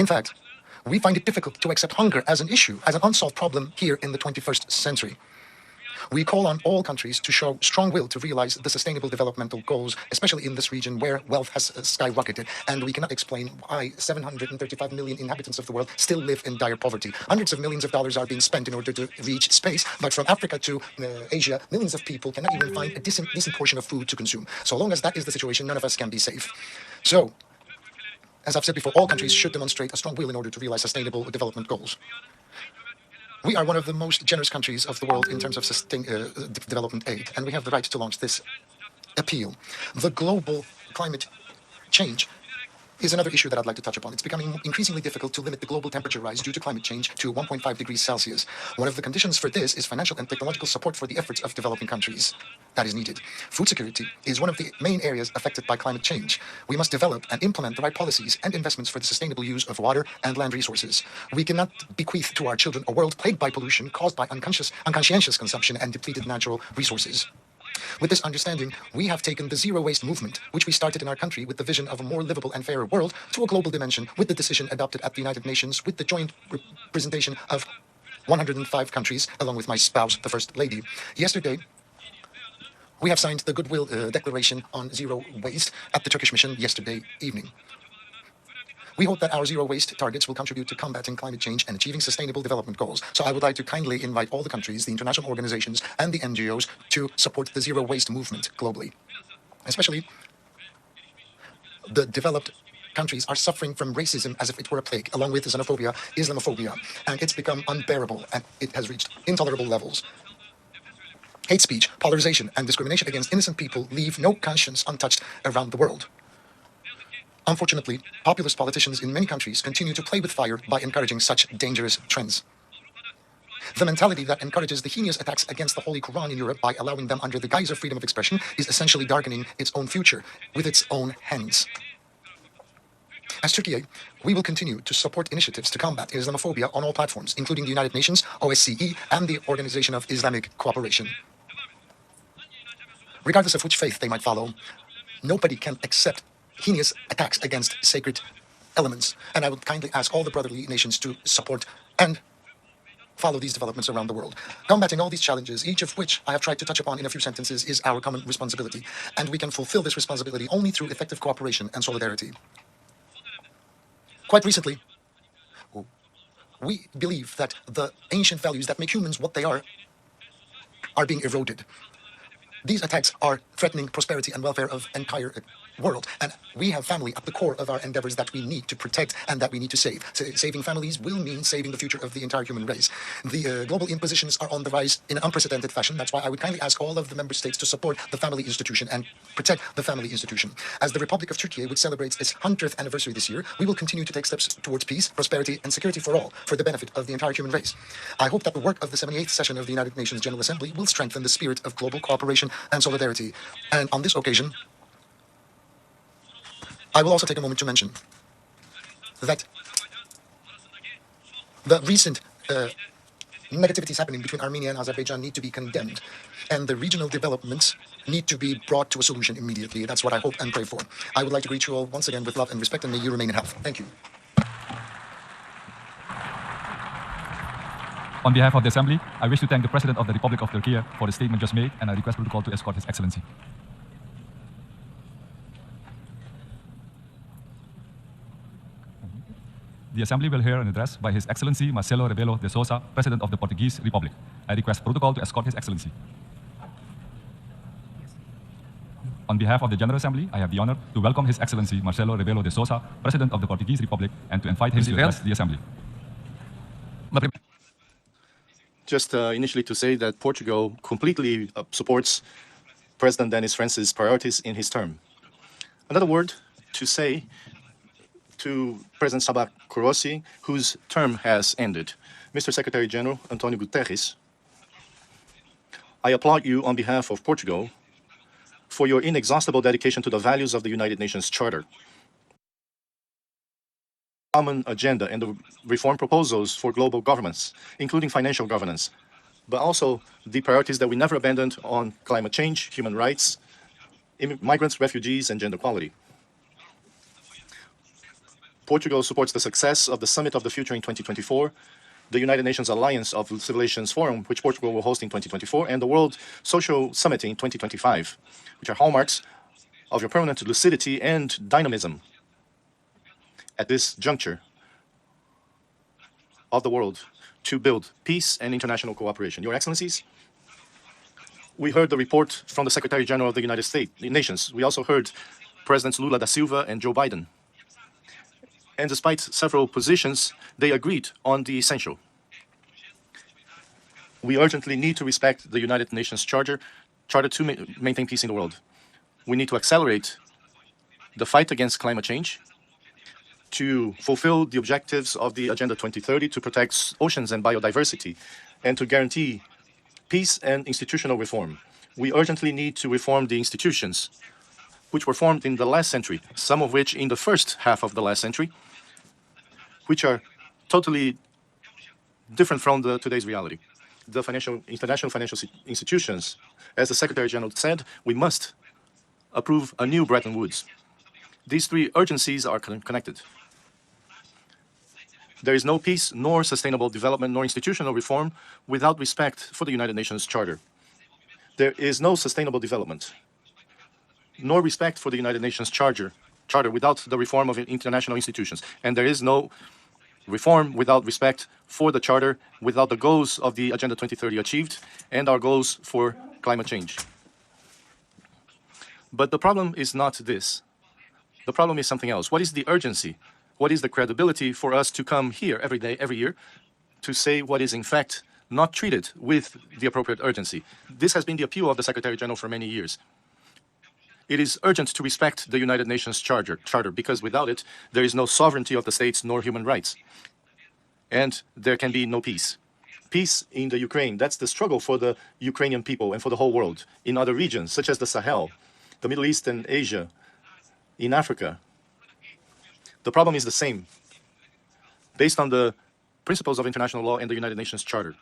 In fact, we find it difficult to accept hunger as an issue, as an unsolved problem here in the 21st century. We call on all countries to show strong will to realize the sustainable developmental goals, especially in this region where wealth has skyrocketed, and we cannot explain why 735 million inhabitants of the world still live in dire poverty. Hundreds of millions of dollars are being spent in order to reach space, but from Africa to Asia, millions of people cannot even find a decent portion of food to consume. So long as that is the situation, none of us can be safe. So, as I've said before, all countries should demonstrate a strong will in order to realize sustainable development goals. We are one of the most generous countries of the world in terms of development aid, and we have the right to launch this appeal. The global climate change is another issue that I'd like to touch upon. It's becoming increasingly difficult to limit the global temperature rise due to climate change to 1.5 degrees Celsius. One of the conditions for this is financial and technological support for the efforts of developing countries. That is needed. Food security is one of the main areas affected by climate change. We must develop and implement the right policies and investments for the sustainable use of water and land resources. We cannot bequeath to our children a world plagued by pollution caused by unconscientious consumption and depleted natural resources. With this understanding, we have taken the zero waste movement, which we started in our country with the vision of a more livable and fairer world, to a global dimension with the decision adopted at the United Nations with the joint representation of 105 countries, along with my spouse, the First Lady. Yesterday, we have signed the Goodwill Declaration on Zero Waste at the Turkish mission yesterday evening. We hope that our zero waste targets will contribute to combating climate change and achieving sustainable development goals. So I would like to kindly invite all the countries, the international organizations, and the NGOs to support the zero waste movement globally. Especially the developed countries are suffering from racism as if it were a plague, along with xenophobia, Islamophobia, and it's become unbearable and it has reached intolerable levels. Hate speech, polarization, and discrimination against innocent people leave no conscience untouched around the world. Unfortunately, populist politicians in many countries continue to play with fire by encouraging such dangerous trends. The mentality that encourages the heinous attacks against the Holy Quran in Europe by allowing them under the guise of freedom of expression is essentially darkening its own future with its own hands. As Turkey, we will continue to support initiatives to combat Islamophobia on all platforms, including the United Nations, OSCE, and the Organization of Islamic Cooperation. Regardless of which faith they might follow, nobody can accept heinous attacks against sacred elements. And I would kindly ask all the brotherly nations to support and follow these developments around the world. Combating all these challenges, each of which I have tried to touch upon in a few sentences, is our common responsibility. And we can fulfill this responsibility only through effective cooperation and solidarity. Quite recently, we believe that the ancient values that make humans what they are being eroded. These attacks are threatening prosperity and welfare of entire world, and we have family at the core of our endeavors that we need to protect and that we need to save. Saving families will mean saving the future of the entire human race. The global impositions are on the rise in an unprecedented fashion. That's why I would kindly ask all of the member states to support the family institution and protect the family institution. As the Republic of Turkey, which celebrates its 100th anniversary this year, we will continue to take steps towards peace, prosperity, and security for all, for the benefit of the entire human race. I hope that the work of the 78th session of the United Nations General Assembly will strengthen the spirit of global cooperation and solidarity. And on this occasion, I will also take a moment to mention that the recent negativities happening between Armenia and Azerbaijan need to be condemned, and the regional developments need to be brought to a solution immediately. That's what I hope and pray for. I would like to greet you all once again with love and respect, and may you remain in health. Thank you. On behalf of the Assembly, I wish to thank the President of the Republic of Turkey for the statement just made, and I request protocol to escort His Excellency. The Assembly will hear an address by His Excellency Marcelo Rebelo de Sousa, President of the Portuguese Republic. I request protocol to escort His Excellency. On behalf of the General Assembly, I have the honor to welcome His Excellency Marcelo Rebelo de Sousa, President of the Portuguese Republic, and to invite him to address the Assembly. Just initially to say that Portugal completely supports President Denis France's priorities in his term. Another word to say to President Sabah Kurossi, whose term has ended. Mr. Secretary General Antonio Guterres, I applaud you on behalf of Portugal for your inexhaustible dedication to the values of the United Nations Charter, common agenda and the reform proposals for global governance, including financial governance, but also the priorities that we never abandoned on climate change, human rights, migrants, refugees, and gender equality. Portugal supports the success of the Summit of the Future in 2024, the United Nations Alliance of Civilizations Forum, which Portugal will host in 2024, and the World Social Summit in 2025, which are hallmarks of your permanent lucidity and dynamism at this juncture of the world to build peace and international cooperation. Your Excellencies, we heard the report from the Secretary General of the United Nations. We also heard Presidents Lula da Silva and Joe Biden. And despite several positions, they agreed on the essential. We urgently need to respect the United Nations Charter to maintain peace in the world. We need to accelerate the fight against climate change, to fulfill the objectives of the Agenda 2030, to protect oceans and biodiversity, and to guarantee peace and institutional reform. We urgently need to reform the institutions which were formed in the last century, some of which in the first half of the last century, which are totally different from today's reality. The international financial institutions, as the Secretary General said, we must approve a new Bretton Woods. These three urgencies are connected. There is no peace, nor sustainable development, nor institutional reform without respect for the United Nations Charter. There is no sustainable development, nor respect for the United Nations Charter without the reform of international institutions. And there is no reform without respect for the Charter, without the goals of the Agenda 2030 achieved, and our goals for climate change. But the problem is not this. The problem is something else. What is the urgency? What is the credibility for us to come here every day, every year, to say what is in fact not treated with the appropriate urgency? This has been the appeal of the Secretary General for many years. It is urgent to respect the United Nations Charter because without it, there is no sovereignty of the states nor human rights. And there can be no peace. Peace in the Ukraine, that's the struggle for the Ukrainian people and for the whole world. In other regions, such as the Sahel, the Middle East and Asia, in Africa, the problem is the same, based on the principles of international law and the United Nations Charter.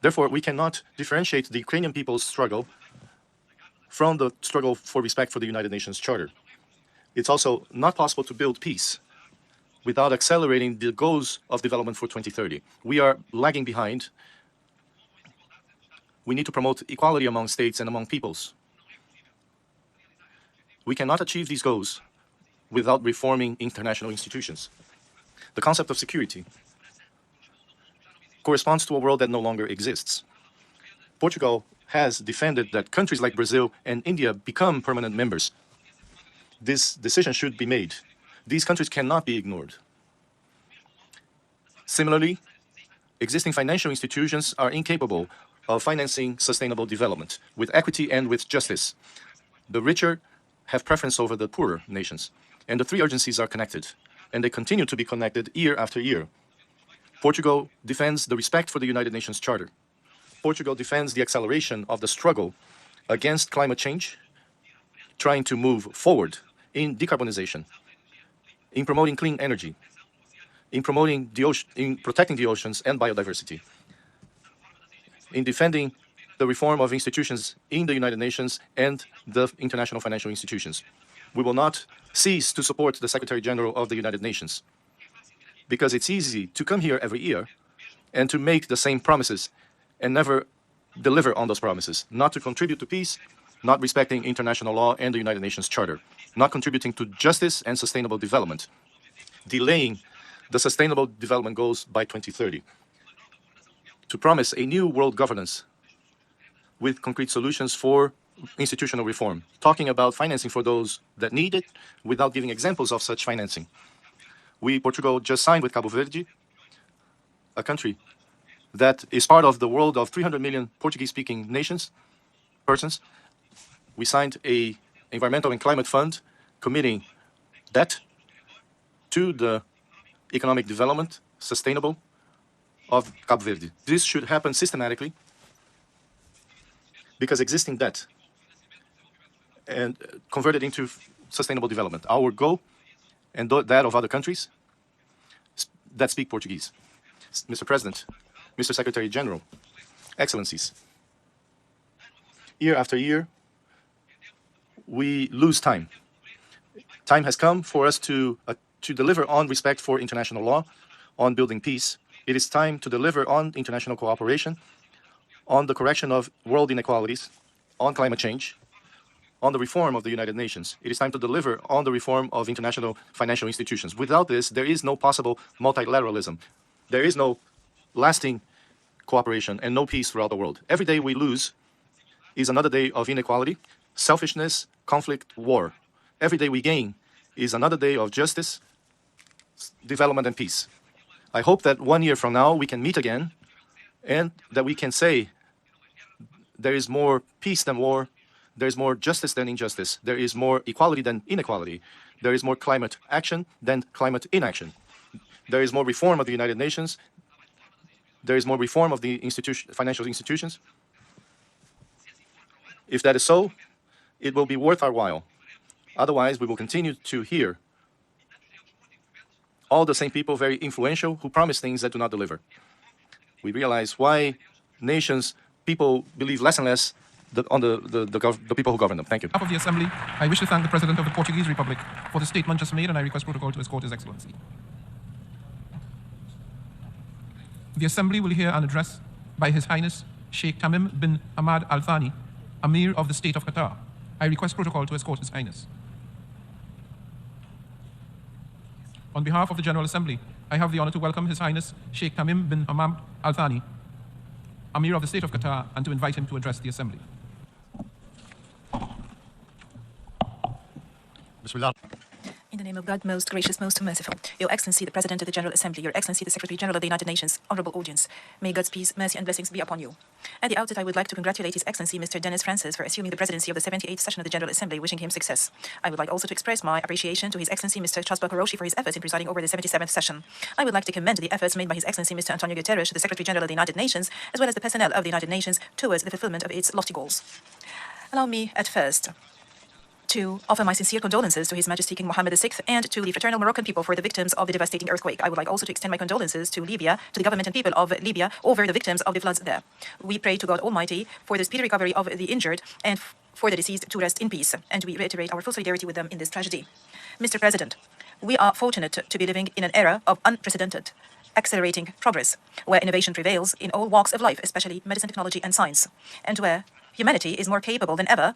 Therefore, we cannot differentiate the Ukrainian people's struggle from the struggle for respect for the United Nations Charter. It's also not possible to build peace without accelerating the goals of development for 2030. We are lagging behind. We need to promote equality among states and among peoples. We cannot achieve these goals without reforming international institutions. The concept of security corresponds to a world that no longer exists. Portugal has defended that countries like Brazil and India become permanent members. This decision should be made. These countries cannot be ignored. Similarly, existing financial institutions are incapable of financing sustainable development with equity and with justice. The richer have preference over the poorer nations. And the three urgencies are connected, and they continue to be connected year after year. Portugal defends the respect for the United Nations Charter. Portugal defends the acceleration of the struggle against climate change, trying to move forward in decarbonization, in promoting clean energy, in protecting the oceans and biodiversity, in defending the reform of institutions in the United Nations and the international financial institutions. We will not cease to support the Secretary General of the United Nations because it's easy to come here every year and to make the same promises and never deliver on those promises, not to contribute to peace, not respecting international law and the United Nations Charter, not contributing to justice and sustainable development, delaying the Sustainable Development Goals by 2030, to promise a new world governance with concrete solutions for institutional reform, talking about financing for those that need it without giving examples of such financing. Portugal just signed with Cabo Verde, a country that is part of the world of 300 million Portuguese-speaking persons. We signed an environmental and climate fund committing debt to the economic development, sustainable, of Cabo Verde. This should happen systematically because existing debt and converted into sustainable development. Our goal and that of other countries that speak Portuguese. Mr. President, Mr. Secretary General, Excellencies, year after year, we lose time. Time has come for us to to deliver on respect for international law, on building peace. It is time to deliver on international cooperation, on the correction of world inequalities, on climate change, on the reform of the United Nations. It is time to deliver on the reform of international financial institutions. Without this, there is no possible multilateralism. There is no lasting cooperation and no peace throughout the world. Every day we lose is another day of inequality, selfishness, conflict, war. Every day we gain is another day of justice, development, and peace. I hope that 1 year from now we can meet again and that we can say there is more peace than war, there is more justice than injustice, there is more equality than inequality, there is more climate action than climate inaction, there is more reform of the United Nations, there is more reform of the financial institutions. If that is so, it will be worth our while. Otherwise, we will continue to hear all the same people, very influential, who promise things that do not deliver. We realize why nations, people believe less and less on the people who govern them. Thank you. On behalf of the Assembly, I wish to thank the President of the Portuguese Republic for the statement just made, and I request protocol to escort His Excellency. The Assembly will hear an address by His Highness Sheikh Tamim bin Hamad Al Thani, Amir of the State of Qatar. I request protocol to escort His Highness. On behalf of the General Assembly, I have the honor to welcome His Highness Sheikh Tamim bin Hamad Al Thani, Amir of the State of Qatar, and to invite him to address the Assembly. Bismillah. In the name of God, most gracious, most merciful, Your Excellency, the President of the General Assembly, Your Excellency, the Secretary General of the United Nations, honorable audience, may God's peace, mercy, and blessings be upon you. At the outset, I would like to congratulate His Excellency, Mr. Dennis Francis, for assuming the presidency of the 78th session of the General Assembly, wishing him success. I would like also to express my appreciation to His Excellency, Mr. Chasba Hiroshi, for his efforts in presiding over the 77th session. I would like to commend the efforts made by His Excellency, Mr. Antonio Guterres, the Secretary General of the United Nations, as well as the personnel of the United Nations, towards the fulfillment of its lofty goals. Allow me, at first, to offer my sincere condolences to His Majesty King Mohammed VI and to the fraternal Moroccan people for the victims of the devastating earthquake. I would like also to extend my condolences to Libya, to the government and people of Libya over the victims of the floods there. We pray to God Almighty for the speedy recovery of the injured and for the deceased to rest in peace, and we reiterate our full solidarity with them in this tragedy. Mr. President, we are fortunate to be living in an era of unprecedented, accelerating progress, where innovation prevails in all walks of life, especially medicine, technology, and science, and where humanity is more capable than ever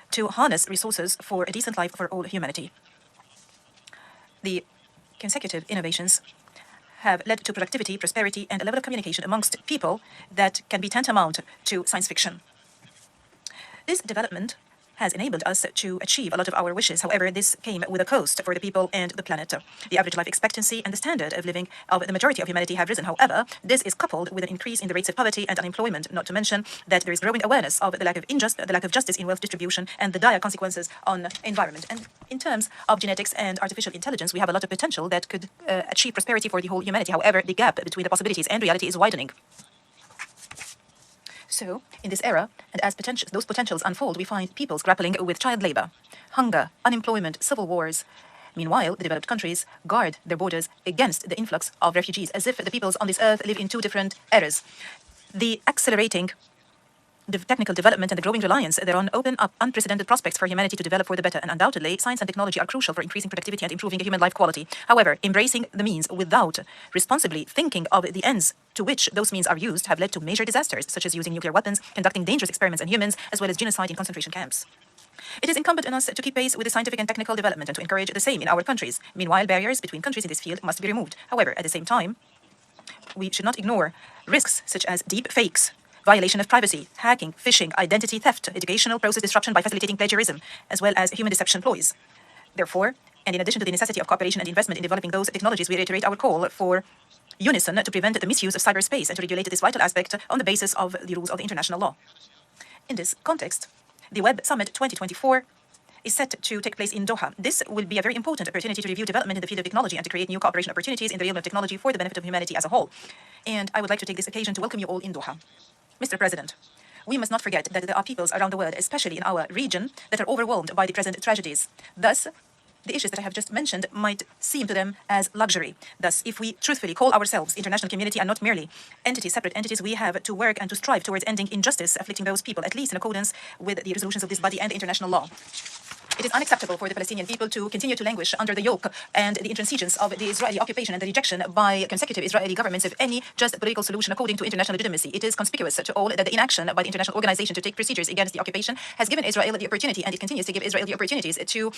to harness resources for a decent life for all humanity. The consecutive innovations have led to productivity, prosperity, and a level of communication amongst people that can be tantamount to science fiction. This development has enabled us to achieve a lot of our wishes. However, this came with a cost for the people and the planet. The average life expectancy and the standard of living of the majority of humanity have risen. However, this is coupled with an increase in the rates of poverty and unemployment, not to mention that there is growing awareness of the lack of justice in wealth distribution and the dire consequences on environment. And in terms of genetics and artificial intelligence, we have a lot of potential that could achieve prosperity for the whole humanity. However, the gap between the possibilities and reality is widening. So, in this era, and as those potentials unfold, we find peoples grappling with child labor, hunger, unemployment, civil wars. Meanwhile, the developed countries guard their borders against the influx of refugees, as if the peoples on this earth live in two different eras. The accelerating technical development and the growing reliance thereon open up unprecedented prospects for humanity to develop for the better, and undoubtedly, science and technology are crucial for increasing productivity and improving human life quality. However, embracing the means without responsibly thinking of the ends to which those means are used have led to major disasters, such as using nuclear weapons, conducting dangerous experiments on humans, as well as genocide in concentration camps. It is incumbent on us to keep pace with the scientific and technical development and to encourage the same in our countries. Meanwhile, barriers between countries in this field must be removed. However, at the same time, we should not ignore risks such as deep fakes, violation of privacy, hacking, phishing, identity theft, educational process disruption by facilitating plagiarism, as well as human deception ploys. Therefore, and in addition to the necessity of cooperation and investment in developing those technologies, we reiterate our call for unison to prevent the misuse of cyberspace and to regulate this vital aspect on the basis of the rules of the international law. In this context, the Web Summit 2024 is set to take place in Doha. This will be a very important opportunity to review development in the field of technology and to create new cooperation opportunities in the realm of technology for the benefit of humanity as a whole. And I would like to take this occasion to welcome you all in Doha. Mr. President, we must not forget that there are peoples around the world, especially in our region, that are overwhelmed by the present tragedies. Thus, the issues that I have just mentioned might seem to them as luxury. Thus, if we truthfully call ourselves international community and not merely separate entities, we have to work and to strive towards ending injustice afflicting those people, at least in accordance with the resolutions of this body and the international law. It is unacceptable for the Palestinian people to continue to languish under the yoke and the intransigence of the Israeli occupation and the rejection by consecutive Israeli governments of any just political solution according to international legitimacy. It is conspicuous to all that the inaction by the international organization to take procedures against the occupation has given Israel the opportunity, and it continues to give Israel the opportunities to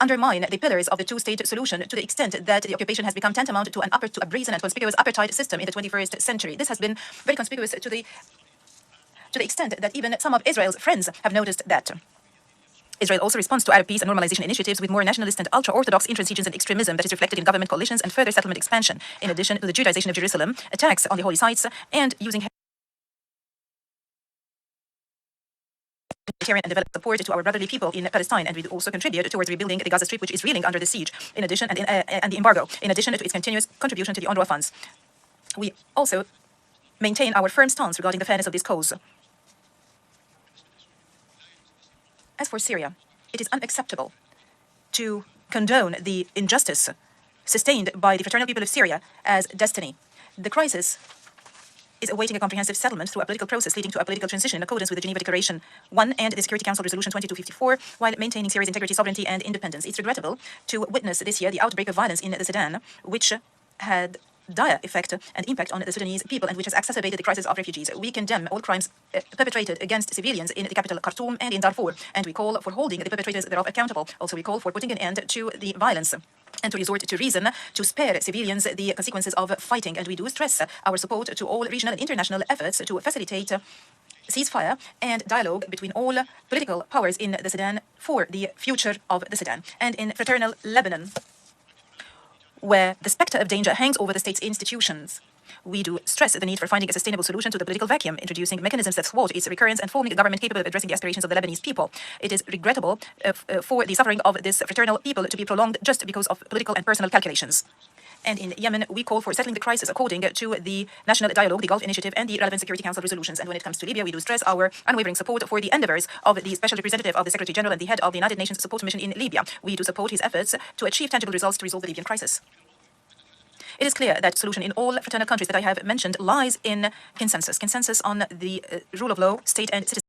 undermine the pillars of the two-state solution to the extent that the occupation has become tantamount to a brazen and conspicuous apartheid system in the 21st century. This has been very conspicuous to the extent that even some of Israel's friends have noticed that. Israel also responds to Arab peace and normalization initiatives with more nationalist and ultra-Orthodox intransigence and extremism that is reflected in government coalitions and further settlement expansion, in addition to the Judaization of Jerusalem, attacks on the holy sites, and using humanitarian and development support to our brotherly people in Palestine, and we also contribute towards rebuilding the Gaza Strip, which is reeling under the siege, in addition and the embargo, in addition to its continuous contribution to the UNRWA funds. We also maintain our firm stance regarding the fairness of this cause. As for Syria, it is unacceptable to condone the injustice sustained by the fraternal people of Syria as destiny. The crisis is awaiting a comprehensive settlement through a political process leading to a political transition in accordance with the Geneva Declaration 1 and the Security Council Resolution 2254, while maintaining Syria's integrity, sovereignty, and independence. It's regrettable to witness this year the outbreak of violence in the Sudan, which had dire effect and impact on the Sudanese people and which has exacerbated the crisis of refugees. We condemn all crimes perpetrated against civilians in the capital Khartoum and in Darfur, and we call for holding the perpetrators thereof accountable. Also, we call for putting an end to the violence and to resort to reason to spare civilians the consequences of fighting. And we do stress our support to all regional and international efforts to facilitate ceasefire and dialogue between all political powers in the Sudan for the future of the Sudan. And in fraternal Lebanon, where the specter of danger hangs over the state's institutions, we do stress the need for finding a sustainable solution to the political vacuum, introducing mechanisms that thwart its recurrence and forming a government capable of addressing the aspirations of the Lebanese people. It is regrettable for the suffering of this fraternal people to be prolonged just because of political and personal calculations. And in Yemen, we call for settling the crisis according to the National Dialogue, the Gulf Initiative, and the relevant Security Council resolutions. And when it comes to Libya, we do stress our unwavering support for the endeavors of the Special Representative of the Secretary General and the head of the United Nations Support Mission in Libya. We do support his efforts to achieve tangible results to resolve the Libyan crisis. It is clear that solution in all fraternal countries that I have mentioned lies in consensus on the rule of law, state and citizenship.